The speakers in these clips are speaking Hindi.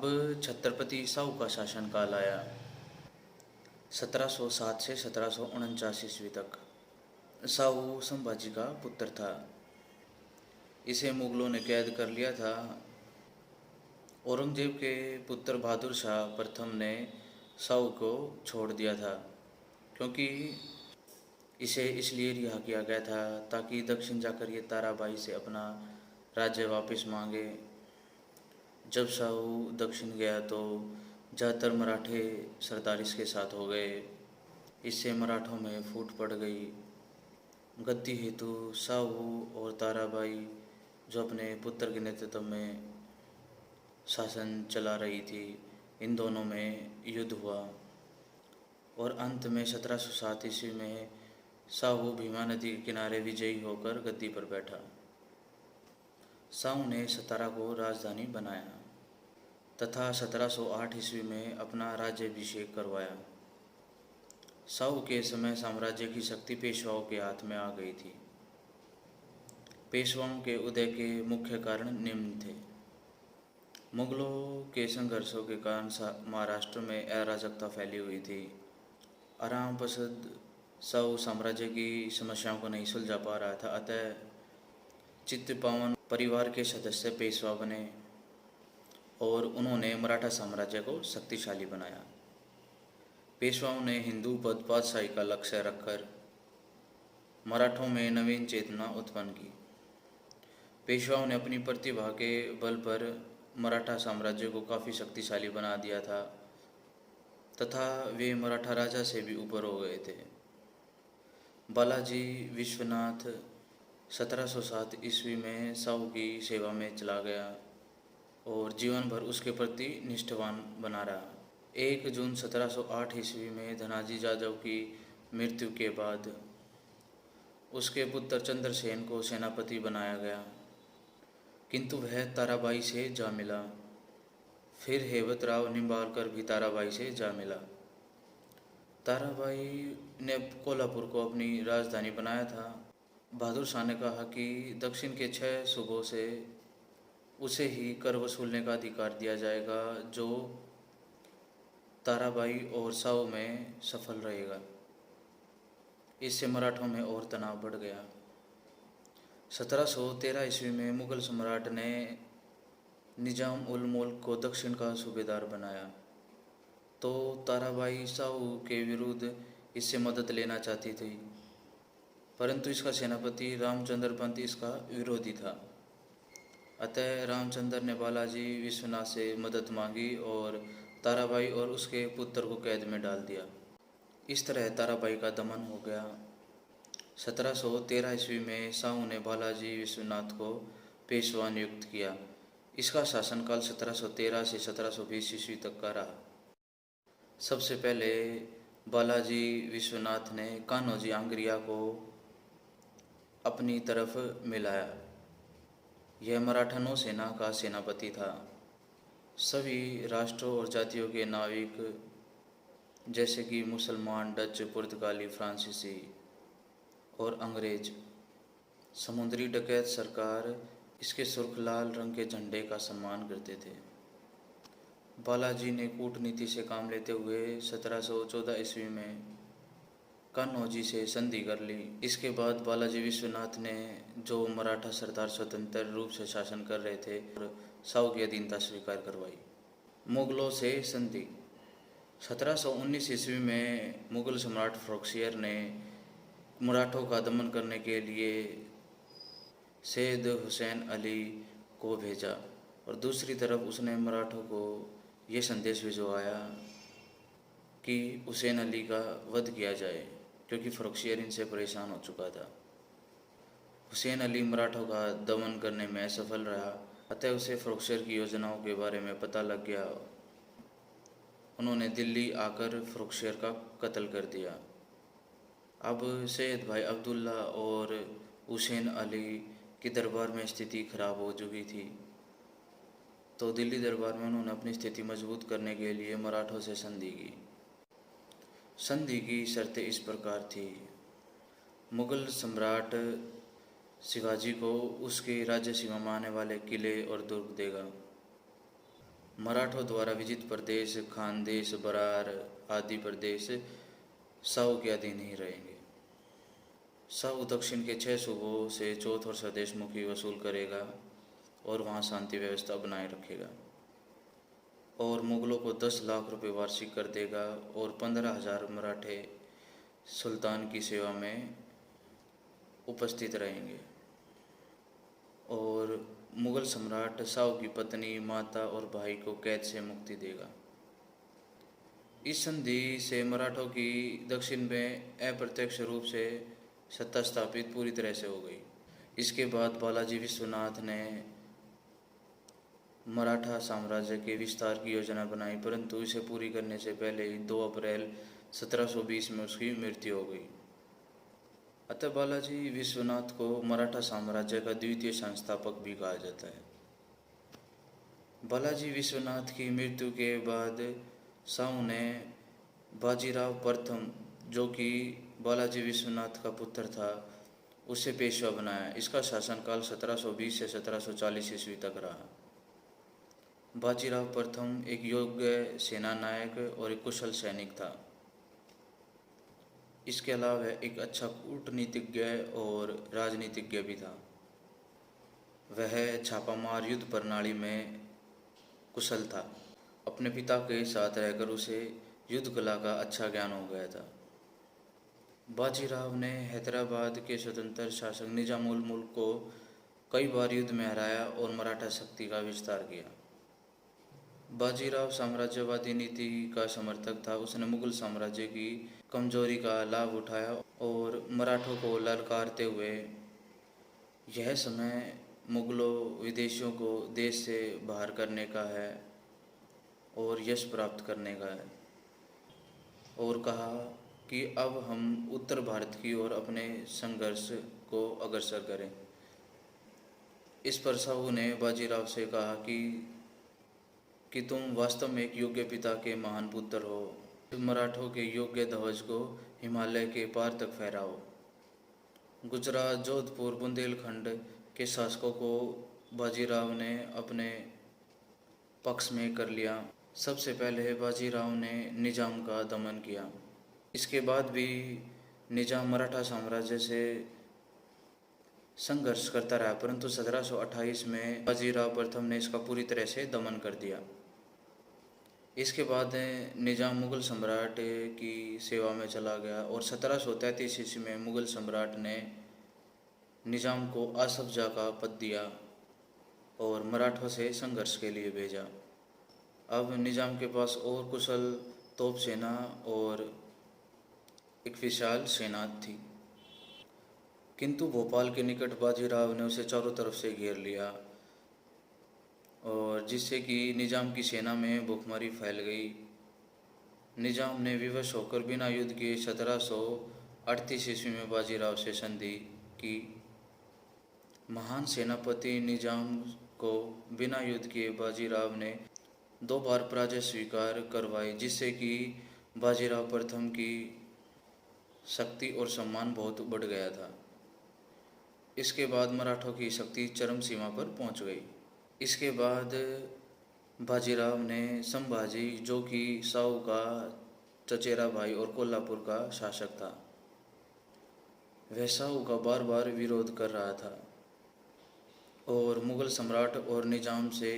अब छत्रपति साहू का शासनकाल आया। 1707 से 1749 ईस्वी तक। साहू संभाजी का पुत्र था। इसे मुगलों ने कैद कर लिया था। औरंगजेब के पुत्र बहादुर शाह प्रथम ने साहू को छोड़ दिया था, क्योंकि इसे इसलिए रिहा किया गया था ताकि दक्षिण जाकर ये ताराबाई से अपना राज्य वापस मांगे। जब साहू दक्षिण गया तो ज़्यादातर मराठे सरदार इसके साथ हो गए। इससे मराठों में फूट पड़ गई। गद्दी हेतु साहू और ताराबाई, जो अपने पुत्र के नेतृत्व में शासन चला रही थी, इन दोनों में युद्ध हुआ और अंत में 1707 ईस्वी में साहू भीमा नदी के किनारे विजयी होकर गद्दी पर बैठा। साहू ने सतारा को राजधानी बनाया तथा 1708 ईस्वी में अपना राज्याभिषेक करवाया। साहू के समय साम्राज्य की शक्ति पेशवाओं के हाथ में आ गई थी। पेशवाओं के उदय के मुख्य कारण निम्न थे। मुगलों के संघर्षों के कारण महाराष्ट्र में अराजकता फैली हुई थी। आराम पसंद साहू साम्राज्य की समस्याओं को नहीं सुलझा पा रहा था, अतः चित्तपावन परिवार के सदस्य पेशवा बने और उन्होंने मराठा साम्राज्य को शक्तिशाली बनाया। पेशवाओं ने हिंदू पद पातशाही का लक्ष्य रखकर मराठों में नवीन चेतना उत्पन्न की। पेशवाओं ने अपनी प्रतिभा के बल पर मराठा साम्राज्य को काफ़ी शक्तिशाली बना दिया था तथा वे मराठा राजा से भी ऊपर हो गए थे। बालाजी विश्वनाथ 1707 ईस्वी में साहू की सेवा में चला गया और जीवन भर उसके प्रति निष्ठावान बना रहा। 1 जून 1708 ईस्वी में धनाजी जादव की मृत्यु के बाद उसके पुत्र चंद्रसेन को सेनापति बनाया गया, किंतु वह ताराबाई से जा मिला। फिर हेमतराव निंबाळकर भी ताराबाई से जा मिला। ताराबाई ने कोल्हापुर को अपनी राजधानी बनाया था। बहादुर शाह ने कहा कि दक्षिण के 6 सूबों से उसे ही कर वसूलने का अधिकार दिया जाएगा जो ताराबाई और साहू में सफल रहेगा। इससे मराठों में और तनाव बढ़ गया। 1713 ईस्वी में मुगल सम्राट ने निजाम उल मुल्क को दक्षिण का सूबेदार बनाया, तो ताराबाई साहू के विरुद्ध इससे मदद लेना चाहती थी, परंतु इसका सेनापति रामचंद्र पंत इसका विरोधी था। अतः रामचंद्र ने बालाजी विश्वनाथ से मदद मांगी और ताराबाई और उसके पुत्र को कैद में डाल दिया। इस तरह ताराबाई का दमन हो गया। 1713 ईस्वी में साहू ने बालाजी विश्वनाथ को पेशवा नियुक्त किया। इसका शासनकाल 1713 से 1720 ईस्वी तक का रहा। सबसे पहले बालाजी विश्वनाथ ने कान्होजी आंग्रिया को अपनी तरफ मिलाया। यह मराठा नौसेना का सेनापति था। सभी राष्ट्रों और जातियों के नाविक, जैसे कि मुसलमान, डच, पुर्तगाली, फ्रांसीसी और अंग्रेज, समुद्री डकैत सरकार इसके सुर्ख लाल रंग के झंडे का सम्मान करते थे। बालाजी ने कूटनीति से काम लेते हुए 1714 ईस्वी में कान्होजी से संधि कर ली। इसके बाद बालाजी विश्वनाथ ने जो मराठा सरदार स्वतंत्र रूप से शासन कर रहे थे और साहू की अधीनता स्वीकार करवाई। मुगलों से संधि। 1719 ईस्वी में मुगल सम्राट फ़रोख्शियर ने मराठों का दमन करने के लिए सैयद हुसैन अली को भेजा और दूसरी तरफ उसने मराठों को ये संदेश भिजवाया कि हुसैन अली का वध किया जाए, क्योंकि फ़रोख्शियर इनसे परेशान हो चुका था। हुसैन अली मराठों का दमन करने में असफल रहा, अतः उसे फ़रोख्शियर की योजनाओं के बारे में पता लग गया। उन्होंने दिल्ली आकर फ़रोख्शियर का कत्ल कर दिया। अब सैयद भाई अब्दुल्ला और हुसैन अली की दरबार में स्थिति खराब हो चुकी थी, तो दिल्ली दरबार में उन्होंने अपनी स्थिति मजबूत करने के लिए मराठों से संधि की। संधि की शर्तें इस प्रकार थी। मुगल सम्राट शिवाजी को उसकी राज्य सीमा में आने वाले किले और दुर्ग देगा। मराठों द्वारा विजित प्रदेश खानदेश बरार आदि प्रदेश साहू के अधीन ही रहेंगे। साहू दक्षिण के 6 सूबों से चौथ और स्वदेश मुखी वसूल करेगा और वहाँ शांति व्यवस्था बनाए रखेगा और मुगलों को 10 लाख रुपए वार्षिक कर देगा और 15,000 मराठे सुल्तान की सेवा में उपस्थित रहेंगे और मुगल सम्राट साहू की पत्नी माता और भाई को कैद से मुक्ति देगा। इस संधि से मराठों की दक्षिण में अप्रत्यक्ष रूप से सत्ता स्थापित पूरी तरह से हो गई। इसके बाद बालाजी विश्वनाथ ने मराठा साम्राज्य के विस्तार की योजना बनाई, परंतु इसे पूरी करने से पहले ही 2 अप्रैल 1720 में उसकी मृत्यु हो गई। अतः बालाजी विश्वनाथ को मराठा साम्राज्य का द्वितीय संस्थापक भी कहा जाता है। बालाजी विश्वनाथ की मृत्यु के बाद साहू ने बाजीराव प्रथम, जो कि बालाजी विश्वनाथ का पुत्र था, उसे पेशवा बनाया। इसका शासनकाल 1720 से 1740 ईस्वी तक रहा। बाजीराव प्रथम एक योग्य सेना नायक और एक कुशल सैनिक था। इसके अलावा एक अच्छा कूटनीतिज्ञ और राजनीतिज्ञ भी था। वह छापामार युद्ध प्रणाली में कुशल था। अपने पिता के साथ रहकर उसे युद्ध कला का अच्छा ज्ञान हो गया था। बाजीराव ने हैदराबाद के स्वतंत्र शासक निजाम उल मुल्क को कई बार युद्ध में हराया और मराठा शक्ति का विस्तार किया। बाजीराव साम्राज्यवादी नीति का समर्थक था। उसने मुगल साम्राज्य की कमजोरी का लाभ उठाया और मराठों को ललकारते हुए यह समय मुगलों विदेशियों को देश से बाहर करने का है और यश प्राप्त करने का है, और कहा कि अब हम उत्तर भारत की ओर अपने संघर्ष को अग्रसर करें। इस पर साहू ने बाजीराव से कहा कि तुम वास्तव में एक योग्य पिता के महान पुत्र हो। मराठों के योग्य ध्वज को हिमालय के पार तक फहराओ। गुजरात, जोधपुर, बुंदेलखंड के शासकों को बाजीराव ने अपने पक्ष में कर लिया। सबसे पहले बाजीराव ने निजाम का दमन किया। इसके बाद भी निजाम मराठा साम्राज्य से संघर्ष करता रहा, परंतु 1728 में बाजीराव प्रथम ने इसका पूरी तरह से दमन कर दिया। इसके बाद निजाम मुगल सम्राट की सेवा में चला गया और 1733 ईस्वी में मुगल सम्राट ने निजाम को आसफ जा का पद दिया और मराठों से संघर्ष के लिए भेजा। अब निजाम के पास और कुशल तोप सेना और एक विशाल सेना थी, किंतु भोपाल के निकट बाजीराव ने उसे चारों तरफ से घेर लिया और जिससे कि निजाम की सेना में भूखमरी फैल गई। निजाम ने विवश होकर बिना युद्ध के 1738 ईस्वी में बाजीराव से संधि की। महान सेनापति निजाम को बिना युद्ध के बाजीराव ने 2 बार पराजय स्वीकार करवाई, जिससे कि बाजीराव प्रथम की शक्ति और सम्मान बहुत बढ़ गया था। इसके बाद मराठों की शक्ति चरम सीमा पर पहुंच गई। इसके बाद बाजीराव ने संभाजी, जो कि साहू का चचेरा भाई और कोल्हापुर का शासक था, वह साहू का बार बार विरोध कर रहा था और मुगल सम्राट और निजाम से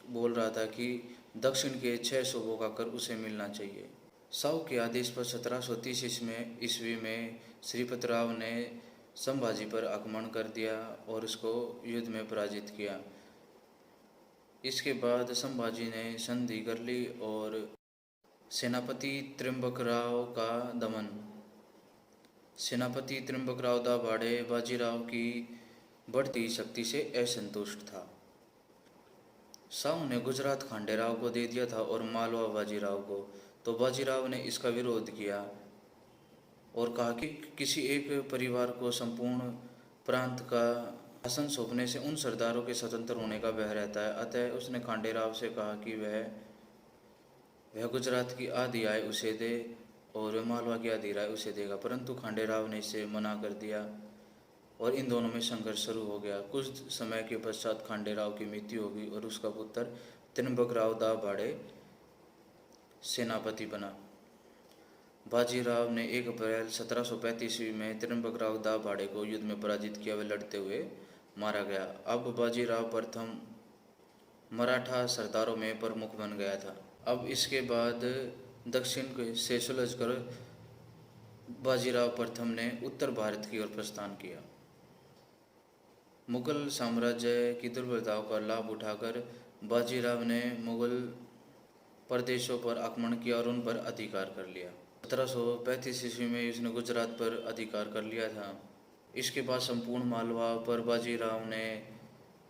बोल रहा था कि दक्षिण के 6 सूबों का कर उसे मिलना चाहिए। साहू के आदेश पर 1730 ईस्वी में श्रीपत राव ने संभाजी पर आक्रमण कर दिया और उसको युद्ध में पराजित किया। इसके बाद संभाजी ने संधि कर ली और सेनापति त्र्यंबकराव का दमन। सेनापति त्र्यंबकराव दाभाड़े बाजीराव की बढ़ती शक्ति से असंतुष्ट था। साहू ने गुजरात खांडेराव को दे दिया था और मालवा बाजीराव को, तो बाजीराव ने इसका विरोध किया और कहा कि किसी एक परिवार को संपूर्ण प्रांत का शासन सौंपने से उन सरदारों के स्वतंत्र होने का भय रहता है। अतः उसने खांडेराव से कहा कि वह गुजरात की आधी आय उसे दे और वह मालवा की आधी आय उसे देगा, परंतु खांडेराव ने इसे मना कर दिया और इन दोनों में संघर्ष शुरू हो गया। कुछ समय के पश्चात खांडेराव की मृत्यु हो गई और उसका पुत्र त्रिंबकराव दाभाडे सेनापति बना। बाजीराव ने 1 अप्रैल 1735 ईस्वी में त्रिंबकराव दाभाडे को युद्ध में पराजित किया व लड़ते हुए मारा गया। अब बाजीराव प्रथम मराठा सरदारों में प्रमुख बन गया था। अब इसके बाद दक्षिण से सुलझकर बाजीराव प्रथम ने उत्तर भारत की ओर प्रस्थान किया। मुगल साम्राज्य की दुर्बलताओं का लाभ उठाकर बाजीराव ने मुगल प्रदेशों पर आक्रमण किया और उन पर अधिकार कर लिया। 1735 ईस्वी में उसने गुजरात पर अधिकार कर लिया था। इसके बाद संपूर्ण मालवा पर बाजीराव ने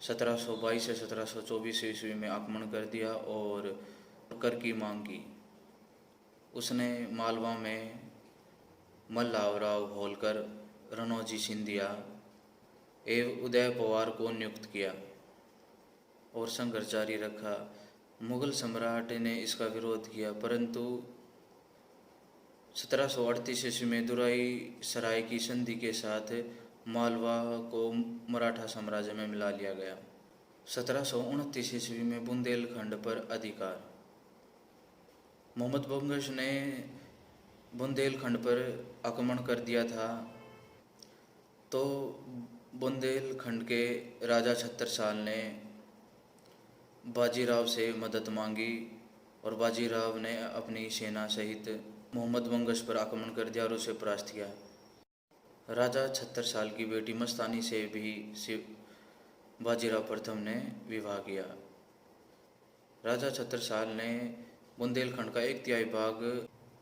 1722 से 1724 ईस्वी में आक्रमण कर दिया और कर की मांग की। उसने मालवा में मल्हावराव होलकर, रनोजी सिंधिया एवं उदय पवार को नियुक्त किया और संघर्ष जारी रखा। मुगल सम्राट ने इसका विरोध किया, परंतु 1738 ईस्वी में दुराई सराय की संधि के साथ मालवा को मराठा साम्राज्य में मिला लिया गया। 1729 ईस्वी में बुंदेलखंड पर अधिकार। मोहम्मद बंगश ने बुंदेलखंड पर आक्रमण कर दिया था, तो बुंदेलखंड के राजा छत्रसाल ने बाजीराव से मदद मांगी और बाजीराव ने अपनी सेना सहित मोहम्मद बंगश पर आक्रमण कर दिया और उसे परास्त किया। राजा छत्रसाल की बेटी मस्तानी से भी बाजीराव प्रथम ने विवाह किया। राजा छत्रसाल ने बुंदेलखंड का 1/3 भाग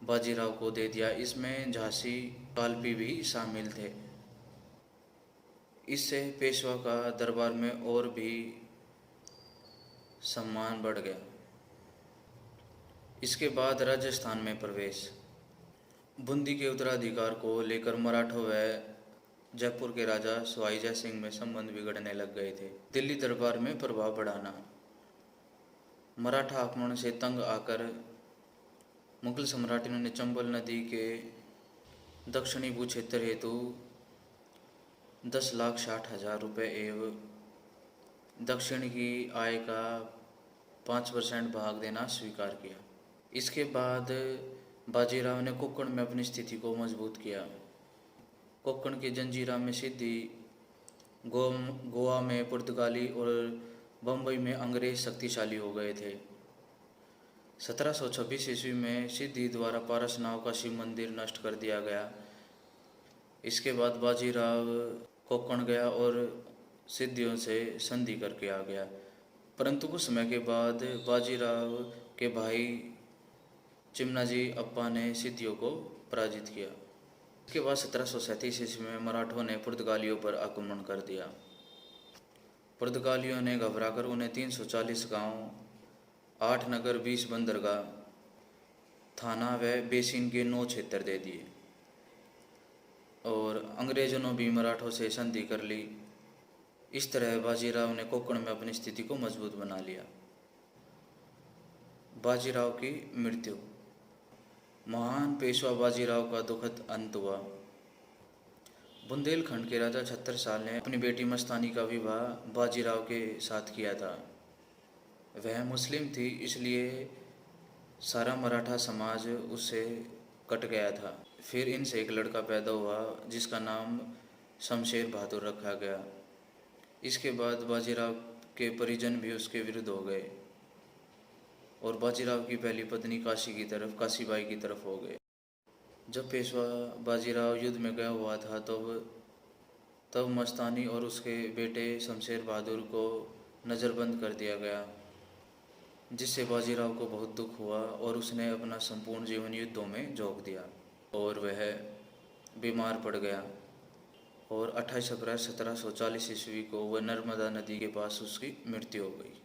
बाजीराव को दे दिया। इसमें झांसी, कालपी भी शामिल थे। इससे पेशवा का दरबार में और भी सम्मान बढ़ गया। इसके बाद राजस्थान में प्रवेश। बूंदी के उत्तराधिकार को लेकर मराठों व जयपुर के राजा सवाई जय सिंह में संबंध बिगड़ने लग गए थे। दिल्ली दरबार में प्रभाव बढ़ाना। मराठा आक्रमण से तंग आकर मुगल सम्राटों ने चंबल नदी के दक्षिणी भूक्षेत्र हेतु 10,60,000 रुपये एवं दक्षिण की आय का 5% भाग देना स्वीकार किया। इसके बाद बाजीराव ने कोंकण में अपनी स्थिति को मजबूत किया। कोंकण के जंजीरा में सिद्धि, गोवा में पुर्तगाली और बम्बई में अंग्रेज शक्तिशाली हो गए थे। 1726 ईस्वी में सिद्धि द्वारा पारस नाव का शिव मंदिर नष्ट कर दिया गया। इसके बाद बाजीराव कोंकण गया और सिद्धियों से संधि करके आ गया, परंतु कुछ समय के बाद बाजीराव के भाई चिमनाजी अप्पा ने सिद्धियों को पराजित किया। इसके बाद 1737 ईस्वी में मराठों ने पुर्तगालियों पर आक्रमण कर दिया। पुर्तगालियों ने घबराकर उन्हें 340 गांव, 8 नगर, 20 बंदरगाह, थाना व बेसिन के 9 क्षेत्र दे दिए और अंग्रेजों ने भी मराठों से संधि कर ली। इस तरह बाजीराव ने कोंकण में अपनी स्थिति को मजबूत बना लिया। बाजीराव की मृत्यु। महान पेशवा बाजीराव का दुखद अंत हुआ। बुंदेलखंड के राजा छत्रसाल ने अपनी बेटी मस्तानी का विवाह बाजीराव के साथ किया था। वह मुस्लिम थी, इसलिए सारा मराठा समाज उससे कट गया था। फिर इनसे एक लड़का पैदा हुआ जिसका नाम शमशेर बहादुर रखा गया। इसके बाद बाजीराव के परिजन भी उसके विरुद्ध हो गए और बाजीराव की पहली पत्नी काशीबाई की तरफ हो गए। जब पेशवा बाजीराव युद्ध में गया हुआ था तब मस्तानी और उसके बेटे शमशेर बहादुर को नज़रबंद कर दिया गया, जिससे बाजीराव को बहुत दुख हुआ और उसने अपना संपूर्ण जीवन युद्धों में झोंक दिया और वह बीमार पड़ गया और 28 अप्रैल 1740 ईस्वी को वह नर्मदा नदी के पास उसकी मृत्यु हो गई।